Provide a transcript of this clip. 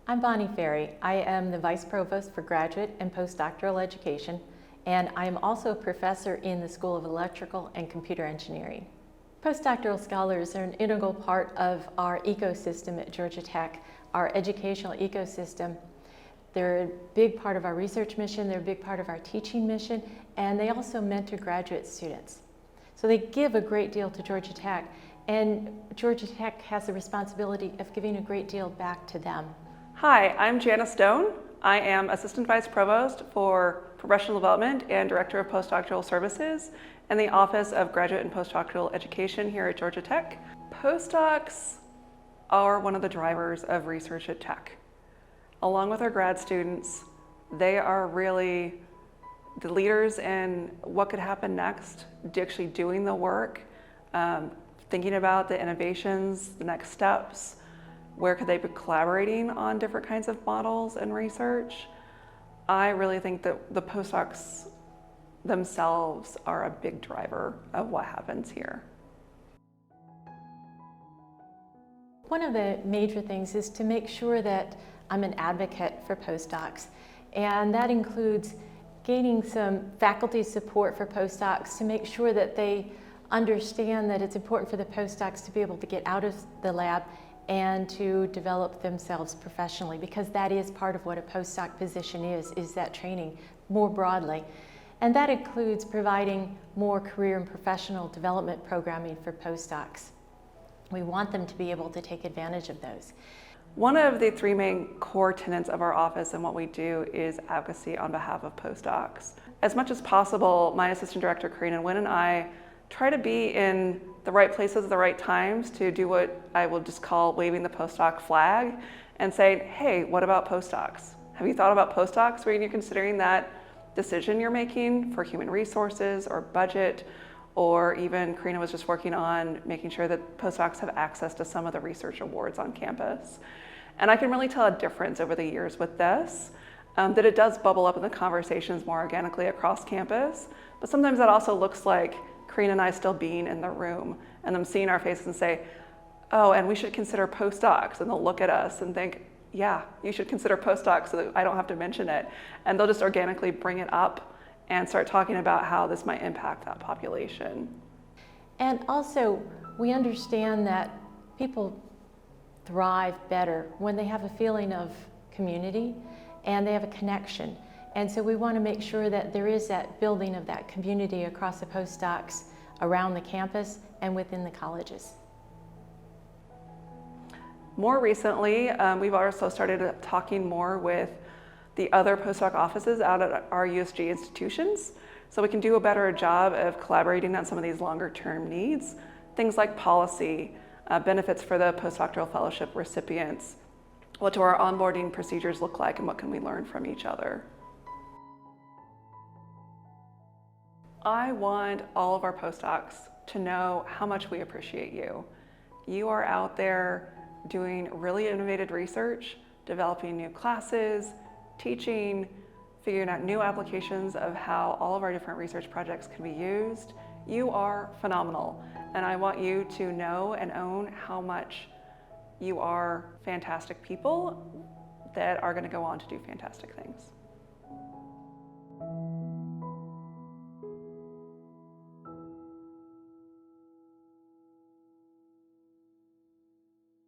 I'm Bonnie Ferry. I am the Vice Provost for Graduate and Postdoctoral Education, and I am also a professor in the School of Electrical and Computer Engineering. Postdoctoral scholars are an integral part of our ecosystem at Georgia Tech, our educational ecosystem. They're a big part of our research mission, they're a big part of our teaching mission, and they also mentor graduate students. So they give a great deal to Georgia Tech, and Georgia Tech has the responsibility of giving a great deal back to them. Hi, I'm Jana Stone. I am Assistant Vice Provost for Professional Development and Director of Postdoctoral Services in the Office of Graduate and Postdoctoral Education here at Georgia Tech. Postdocs are one of the drivers of research at Tech. Along with our grad students, they are really the leaders in what could happen next, actually doing the work, thinking about the innovations, the next steps, where could they be collaborating on different kinds of models and research. I really think that the postdocs themselves are a big driver of what happens here. One of the major things is to make sure that I'm an advocate for postdocs, and that includes gaining some faculty support for postdocs to make sure that they understand that it's important for the postdocs to be able to get out of the lab and to develop themselves professionally, because that is part of what a postdoc position is that training more broadly. And that includes providing more career and professional development programming for postdocs. We want them to be able to take advantage of those. One of the three main core tenets of our office and what we do is advocacy on behalf of postdocs. As much as possible, my assistant director, Karina Nguyen, and I try to be in the right places at the right times to do what I will just call waving the postdoc flag and saying, hey, what about postdocs? Have you thought about postdocs when you're considering that decision you're making for human resources or budget, or even Karina was just working on making sure that postdocs have access to some of the research awards on campus. And I can really tell a difference over the years with this, that it does bubble up in the conversations more organically across campus, but sometimes that also looks like Karina and I still being in the room and them seeing our faces and say, oh, and we should consider postdocs, and they'll look at us and think, yeah, you should consider postdocs so that I don't have to mention it. And they'll just organically bring it up and start talking about how this might impact that population. And also, we understand that people thrive better when they have a feeling of community and they have a connection. And so we want to make sure that there is that building of that community across the postdocs around the campus and within the colleges. More recently, we've also started talking more with the other postdoc offices out at our USG institutions, so we can do a better job of collaborating on some of these longer term needs, things like policy, benefits for the postdoctoral fellowship recipients, what do our onboarding procedures look like, and what can we learn from each other. I want all of our postdocs to know how much we appreciate you. You are out there doing really innovative research, developing new classes, teaching, figuring out new applications of how all of our different research projects can be used. You are phenomenal, and I want you to know and own how much you are fantastic people that are going to go on to do fantastic things.